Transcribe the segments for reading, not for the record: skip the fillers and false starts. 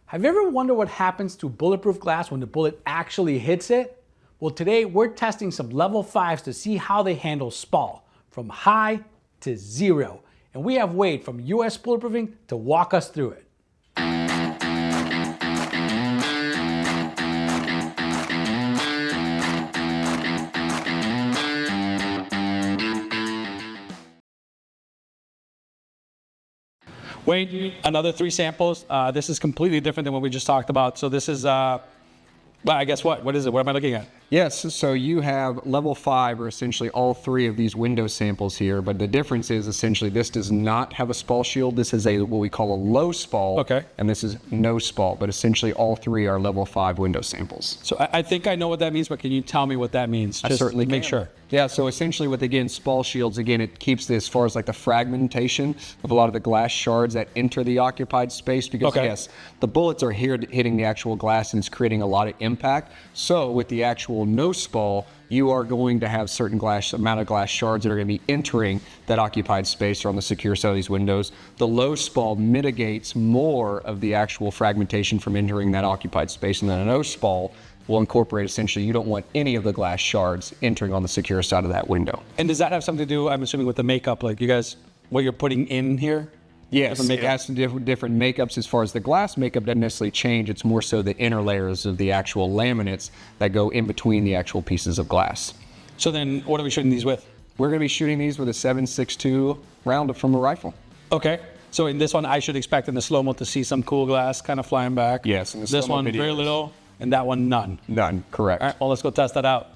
Have you ever wondered what happens to bulletproof glass when the bullet actually hits it? Well, today we're testing some level 5s to see how they handle Spall from high to 0. And we have Wade from US Bulletproofing to walk us through it. Wade, another 3 samples. This is completely different than what we just talked about. So this is, well, I guess what is it? What am I looking at? Yes, so you have level 5 or essentially all 3 of these window samples here, but the difference is essentially this does not have a Spall shield. This is a what we call a low Spall, okay, and this is no Spall, but essentially all 3 are level 5 window samples. So I think I know what that means, but can you tell me what that means? I certainly make can. sure. Yeah, so essentially with, again, Spall shields, again, it keeps this as far as like the fragmentation of a lot of the glass shards that enter the occupied space because, yes, the bullets are here hitting the actual glass and it's creating a lot of impact. So with the actual no Spall, you are going to have certain amount of glass shards that are going to be entering that occupied space or on the secure side of these windows. The low Spall mitigates more of the actual fragmentation from entering that occupied space, and then a no Spall will incorporate essentially you don't want any of the glass shards entering on the secure side of that window. And does that have something to do, I'm assuming, with the makeup, like you guys, what you're putting in here? Yes, it has some different makeups. As far as the glass makeup doesn't necessarily change, it's more so the inner layers of the actual laminates that go in between the actual pieces of glass. So then what are we shooting these with? We're going to be shooting these with a 7.62 round from a rifle. Okay, so in this one I should expect in the slow-mo to see some cool glass kind of flying back. Yes, in the this one very little, and that one none. None, correct. All right, well, let's go test that out.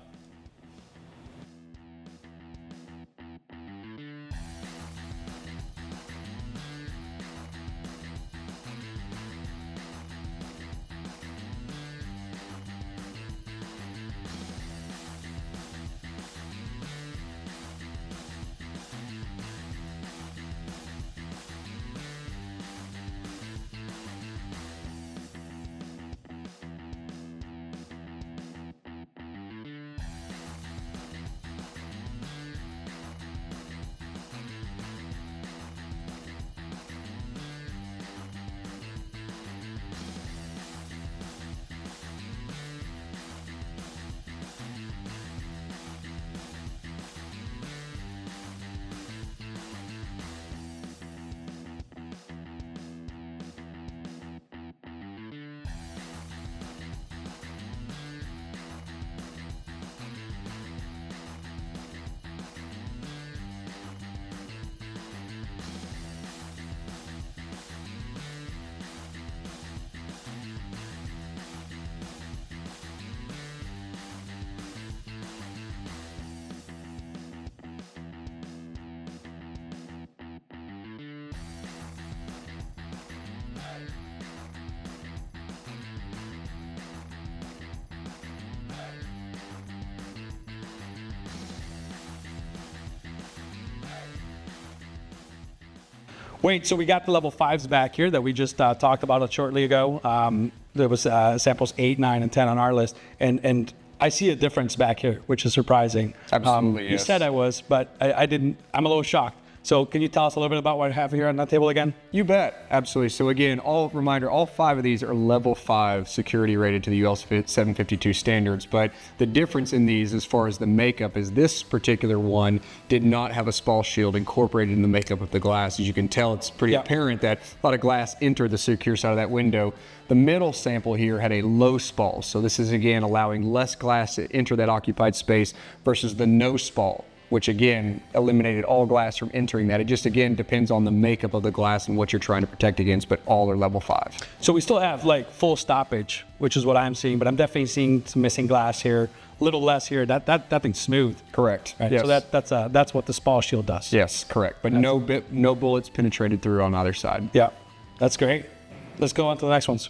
Wait, so we got the level 5s back here that we just talked about shortly ago. There was samples 8, 9, and 10 on our list, and I see a difference back here, which is surprising. Absolutely, yes. You said I was, but I didn't. I'm a little shocked. So can you tell us a little bit about what I have here on that table again? You bet, absolutely. So again, all 5 of these are level 5 security rated to the US 752 standards, but the difference in these as far as the makeup is this particular one did not have a Spall shield incorporated in the makeup of the glass. As you can tell, it's pretty apparent that a lot of glass entered the secure side of that window. The middle sample here had a low Spall, so this is again allowing less glass to enter that occupied space versus the no Spall, which again eliminated all glass from entering that. It just again depends on the makeup of the glass and what you're trying to protect against, but all are level 5. So we still have like full stoppage, which is what I'm seeing, but I'm definitely seeing some missing glass here, a little less here. That thing's smooth. Correct. Right? Yes. So that's what the Spall shield does. Yes, correct. But no bullets penetrated through on either side. Yeah, that's great. Let's go on to the next ones.